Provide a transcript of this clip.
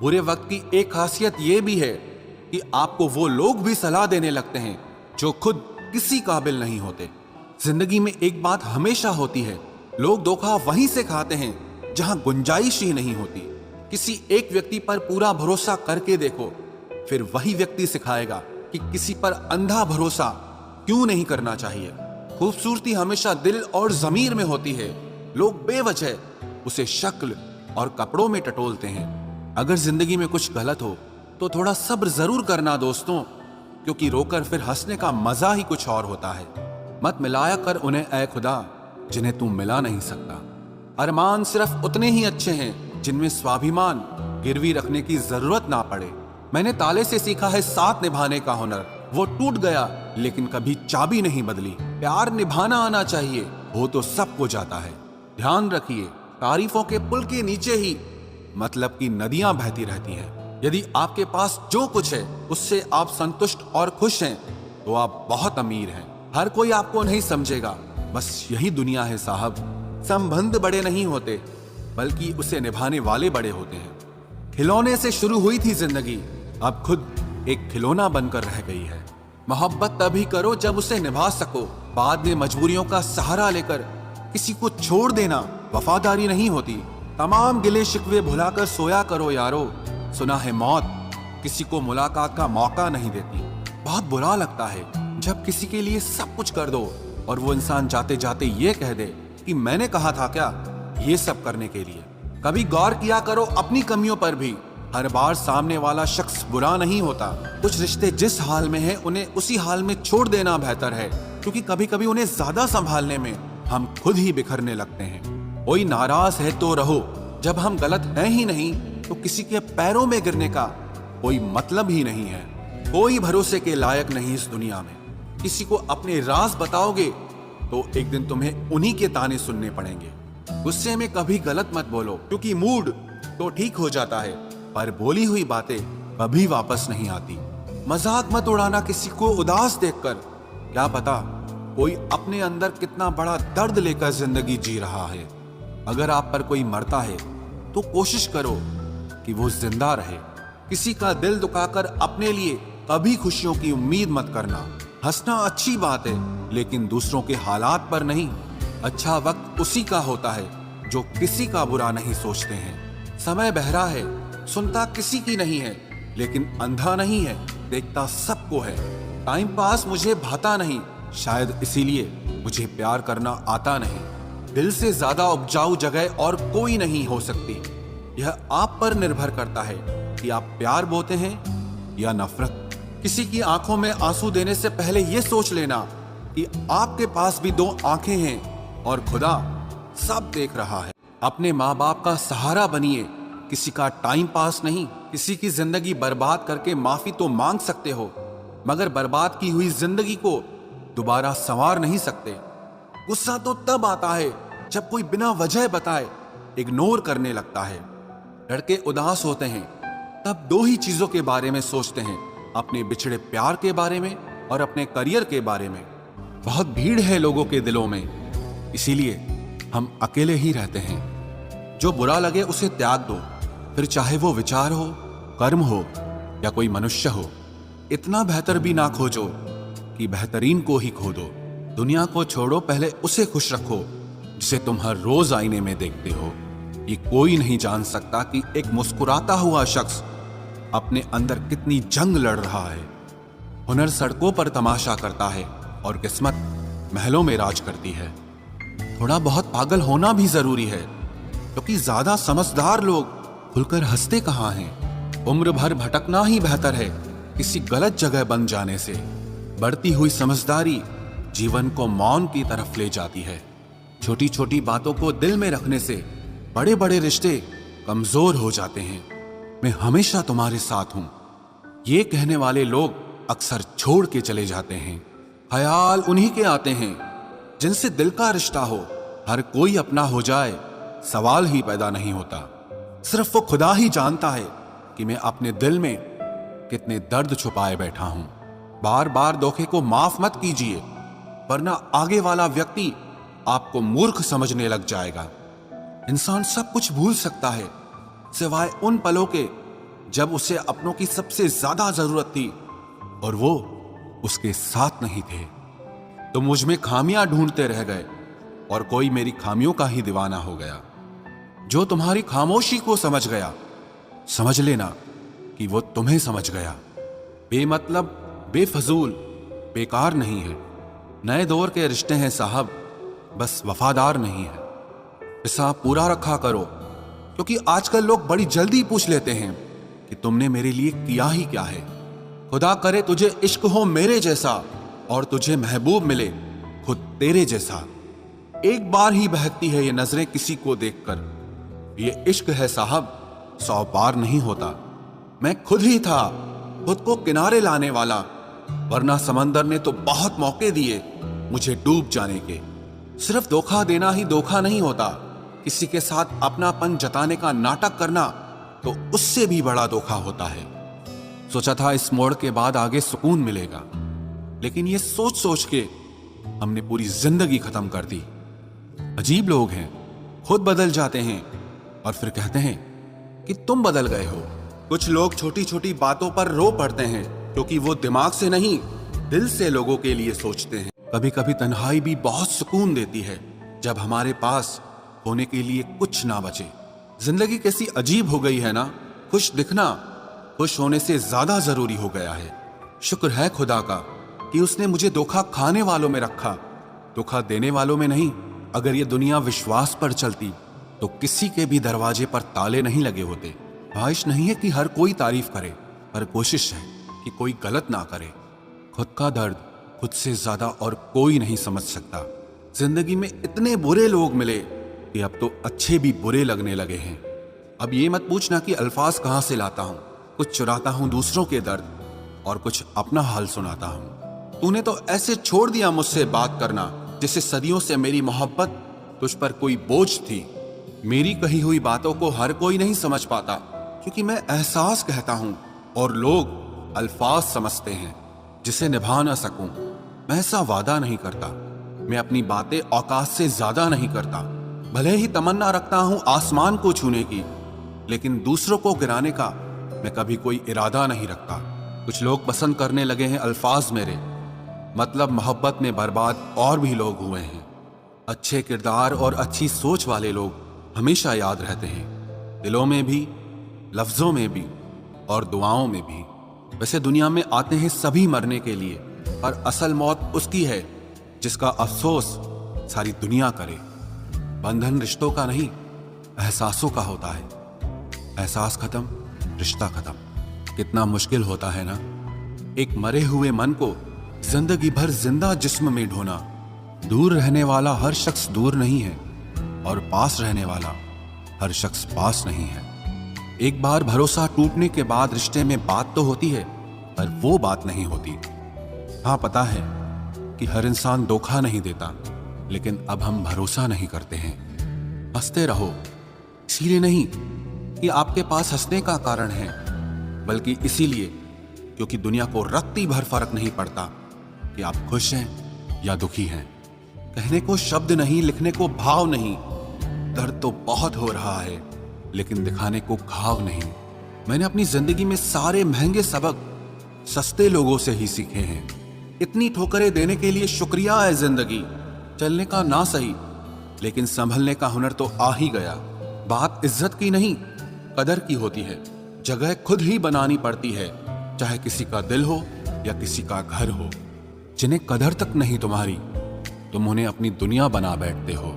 बुरे वक्त की एक खासियत यह भी है कि आपको वो लोग भी सलाह देने लगते हैं जो खुद किसी काबिल नहीं होते। जिंदगी में एक बात हमेशा होती है, लोग धोखा वहीं से खाते हैं जहां गुंजाइश ही नहीं होती। किसी एक व्यक्ति पर पूरा भरोसा करके देखो, फिर वही व्यक्ति सिखाएगा कि किसी पर अंधा भरोसा क्यों नहीं करना चाहिए। खूबसूरती हमेशा दिल और जमीर में होती है। लोग बेवजह उसे शक्ल और कपड़ों में टटोलते हैं। अगर जिंदगी में कुछ गलत हो तो थोड़ा सब्र जरूर करना दोस्तों, क्योंकि रोकर फिर हंसने का मजा ही कुछ और होता है। मत मिलाया कर उन्हें ऐ खुदा जिन्हें तू मिला नहीं सकता। अरमान सिर्फ उतने ही अच्छे हैं जिनमें स्वाभिमान गिरवी रखने की जरूरत ना पड़े। मैंने ताले से सीखा है साथ निभाने का हुनर। वो टूट गया लेकिन कभी चाबी नहीं बदली। प्यार निभाना आना चाहिए, हो तो सबको जाता है। ध्यान रखिए, तारीफों के पुल के नीचे ही मतलब की नदियां बहती रहती हैं। यदि आपके पास जो कुछ है उससे आप संतुष्ट और खुश हैं तो आप बहुत अमीर हैं। हर कोई आपको नहीं समझेगा, बस यही दुनिया है साहब। संबंध बड़े नहीं होते बल्कि उसे निभाने वाले बड़े होते हैं। खिलौने से शुरू हुई थी जिंदगी, अब खुद एक खिलौना बनकर रह गई है। मोहब्बत तभी करो जब उसे निभा सको। बाद में मजबूरियों का सहारा लेकर किसी को छोड़ देना वफादारी नहीं होती। तमाम गिले शिकवे भुलाकर सोया करो यारो। सुना है मौत किसी को मुलाकात का मौका नहीं देती। बहुत बुरा लगता है जब किसी के लिए सब कुछ कर दो और वो इंसान जाते जाते ये कह दे कि मैंने कहा था क्या ये सब करने के लिए। कभी गौर किया करो अपनी कमियों पर भी। हर बार सामने वाला शख्स बुरा नहीं होता। कुछ रिश्ते जिस हाल में हैं उन्हें उसी हाल में छोड़ देना बेहतर है, क्योंकि कभी कभी उन्हें ज्यादा संभालने में हम खुद ही बिखरने लगते हैं। कोई नाराज है तो रहो, जब हम गलत हैं ही नहीं तो किसी के पैरों में गिरने का कोई मतलब ही नहीं है। कोई भरोसे के लायक नहीं इस दुनिया में। किसी को अपने राज बताओगे तो एक दिन तुम्हें उन्हीं के ताने सुनने पड़ेंगे। गुस्से में कभी गलत मत बोलो, क्योंकि मूड तो ठीक हो जाता है पर बोली हुई बातें कभी वापस नहीं आती। मजाक मत उड़ाना किसी को उदास देखकर। क्या पता कोई अपने अंदर कितना बड़ा दर्द लेकर जिंदगी जी रहा है। अगर आप पर कोई मरता है तो कोशिश करो कि वो जिंदा रहे। किसी का दिल दुखाकर अपने लिए कभी खुशियों की उम्मीद मत करना। हंसना अच्छी बात है लेकिन दूसरों के हालात पर नहीं। अच्छा वक्त उसी का होता है जो किसी का बुरा नहीं सोचते हैं। समय बहरा है, सुनता किसी की नहीं है, लेकिन अंधा नहीं है, देखता सबको है। टाइम पास मुझे भाता नहीं, शायद इसीलिए मुझे प्यार करना आता नहीं। दिल से ज्यादा उपजाऊ जगह और कोई नहीं हो सकती। यह आप पर निर्भर करता है कि आप प्यार बोते हैं या नफरत। किसी की आंखों में आंसू देने से पहले यह सोच लेना कि आपके पास भी दो आंखें हैं और खुदा सब देख रहा है। अपने माँ बाप का सहारा बनिए, किसी का टाइम पास नहीं। किसी की जिंदगी बर्बाद करके माफी तो मांग सकते हो, मगर बर्बाद की हुई जिंदगी को दोबारा संवार नहीं सकते। गुस्सा तो तब आता है जब कोई बिना वजह बताए इग्नोर करने लगता है। लड़के उदास होते हैं तब दो ही चीजों के बारे में सोचते हैं, अपने बिछड़े प्यार के बारे में और अपने करियर के बारे में। बहुत भीड़ है लोगों के दिलों में, इसीलिए हम अकेले ही रहते हैं। जो बुरा लगे उसे त्याग दो, फिर चाहे वो विचार हो, कर्म हो या कोई मनुष्य हो। इतना बेहतर भी ना खोजो कि बेहतरीन को ही खो दो। दुनिया को छोड़ो, पहले उसे खुश रखो जिसे तुम हर रोज आईने में देखते हो। ये कोई नहीं जान सकता कि एक मुस्कुराता हुआ शख्स अपने अंदर कितनी जंग लड़ रहा है। हुनर सड़कों पर तमाशा करता है और किस्मत महलों में राज करती है। थोड़ा बहुत पागल होना भी जरूरी है, क्योंकि ज्यादा समझदार लोग खुलकर हंसते कहाँ हैं। उम्र भर भटकना ही बेहतर है किसी गलत जगह बन जाने से। बढ़ती हुई समझदारी जीवन को मौन की तरफ ले जाती है। छोटी छोटी बातों को दिल में रखने से बड़े बड़े रिश्ते कमजोर हो जाते हैं। मैं हमेशा तुम्हारे साथ हूं, ये कहने वाले लोग अक्सर छोड़ के चले जाते हैं। ख्याल उन्हीं के आते हैं जिनसे दिल का रिश्ता हो। हर कोई अपना हो जाए सवाल ही पैदा नहीं होता। सिर्फ वो खुदा ही जानता है कि मैं अपने दिल में कितने दर्द छुपाए बैठा हूं। बार बार धोखे को माफ मत कीजिए, वरना आगे वाला व्यक्ति आपको मूर्ख समझने लग जाएगा। इंसान सब कुछ भूल सकता है सिवाय उन पलों के जब उसे अपनों की सबसे ज्यादा जरूरत थी और वो उसके साथ नहीं थे। तुम मुझ में खामियां ढूंढते रह गए और कोई मेरी खामियों का ही दीवाना हो गया। जो तुम्हारी खामोशी को समझ गया, समझ लेना कि वो तुम्हें समझ गया। बेमतलब, बेफजूल, बेकार नहीं है। नए दौर के रिश्ते हैं साहब, बस वफादार नहीं है। हिसाब पूरा रखा करो, क्योंकि आजकल लोग बड़ी जल्दी पूछ लेते हैं कि तुमने मेरे लिए किया ही क्या है। खुदा करे तुझे इश्क हो मेरे जैसा और तुझे महबूब मिले खुद तेरे जैसा। एक बार ही बहकती है ये नजरें किसी को देखकर। ये इश्क है साहब, 100 बार नहीं होता। मैं खुद ही था खुद को किनारे लाने वाला, वरना समंदर ने तो बहुत मौके दिए मुझे डूब जाने के। सिर्फ धोखा देना ही धोखा नहीं होता, किसी के साथ अपनापन जताने का नाटक करना तो उससे भी बड़ा धोखा होता है। सोचा था इस मोड़ के बाद आगे सुकून मिलेगा, लेकिन ये सोच सोच के हमने पूरी जिंदगी खत्म कर दी। अजीब लोग हैं, खुद बदल जाते हैं और फिर कहते हैं कि तुम बदल गए हो। कुछ लोग छोटी छोटी बातों पर रो पड़ते हैं क्योंकि वो दिमाग से नहीं, दिल से लोगों के लिए सोचते हैं। कभी कभी तन्हाई भी बहुत सुकून देती है, जब हमारे पास होने के लिए कुछ ना बचे। जिंदगी कैसी अजीब हो गई है ना। खुश दिखना खुश होने से ज्यादा जरूरी हो गया है। शुक्र है खुदा का कि उसने मुझे धोखा खाने वालों में रखा, धोखा देने वालों में नहीं। अगर ये दुनिया विश्वास पर चलती तो किसी के भी दरवाजे पर ताले नहीं लगे होते। ख्वाहिश नहीं है कि हर कोई तारीफ करे, पर कोशिश है कि कोई गलत ना करे। खुद का दर्द खुद से ज्यादा और कोई नहीं समझ सकता। जिंदगी में इतने बुरे लोग मिले कि अब तो अच्छे भी बुरे लगने लगे हैं। अब ये मत पूछना कि अल्फाज कहां से लाता हूं। कुछ चुराता हूं दूसरों के दर्द और कुछ अपना हाल सुनाता हूं। तूने तो ऐसे छोड़ दिया मुझसे बात करना जैसे सदियों से मेरी मोहब्बत तुझ पर कोई बोझ थी। मेरी कही हुई बातों को हर कोई नहीं समझ पाता, क्योंकि मैं एहसास कहता हूं और लोग अल्फाज समझते हैं जिसे निभा ना सकूं। मैं ऐसा वादा नहीं करता, मैं अपनी बातें औकात से ज्यादा नहीं करता। भले ही तमन्ना रखता हूं आसमान को छूने की, लेकिन दूसरों को गिराने का मैं कभी कोई इरादा नहीं रखता। कुछ लोग पसंद करने लगे हैं अल्फाज मेरे, मतलब मोहब्बत में बर्बाद और भी लोग हुए हैं। अच्छे किरदार और अच्छी सोच वाले लोग हमेशा याद रहते हैं, दिलों में भी, लफ्जों में भी और दुआओं में भी। वैसे दुनिया में आते हैं सभी मरने के लिए, पर असल मौत उसकी है जिसका अफसोस सारी दुनिया करे। बंधन रिश्तों का नहीं, एहसासों का होता है। एहसास खत्म, रिश्ता खत्म। कितना मुश्किल होता है ना, एक मरे हुए मन को जिंदगी भर जिंदा जिस्म में ढोना। दूर रहने वाला हर शख्स दूर नहीं है और पास रहने वाला हर शख्स पास नहीं है। एक बार भरोसा टूटने के बाद रिश्ते में बात तो होती है, पर वो बात नहीं होती। हाँ, पता है कि हर इंसान धोखा नहीं देता, लेकिन अब हम भरोसा नहीं करते हैं। हंसते रहो, इसीलिए नहीं कि आपके पास हंसने का कारण है, बल्कि इसीलिए क्योंकि दुनिया को रत्ती भर फर्क नहीं पड़ता कि आप खुश हैं या दुखी हैं। कहने को शब्द नहीं, लिखने को भाव नहीं। दर्द तो बहुत हो रहा है, लेकिन दिखाने को घाव नहीं। मैंने अपनी जिंदगी में सारे महंगे सबक सस्ते लोगों से ही सीखे हैं। इतनी ठोकरें देने के लिए शुक्रिया है जिंदगी। चलने का ना सही, लेकिन संभलने का हुनर तो आ ही गया। बात इज्जत की नहीं, कदर की होती है। जगह खुद ही बनानी पड़ती है, चाहे किसी का दिल हो या किसी का घर हो। जिन्हें कदर तक नहीं तुम्हारी, तुम उन्हें अपनी दुनिया बना बैठते हो।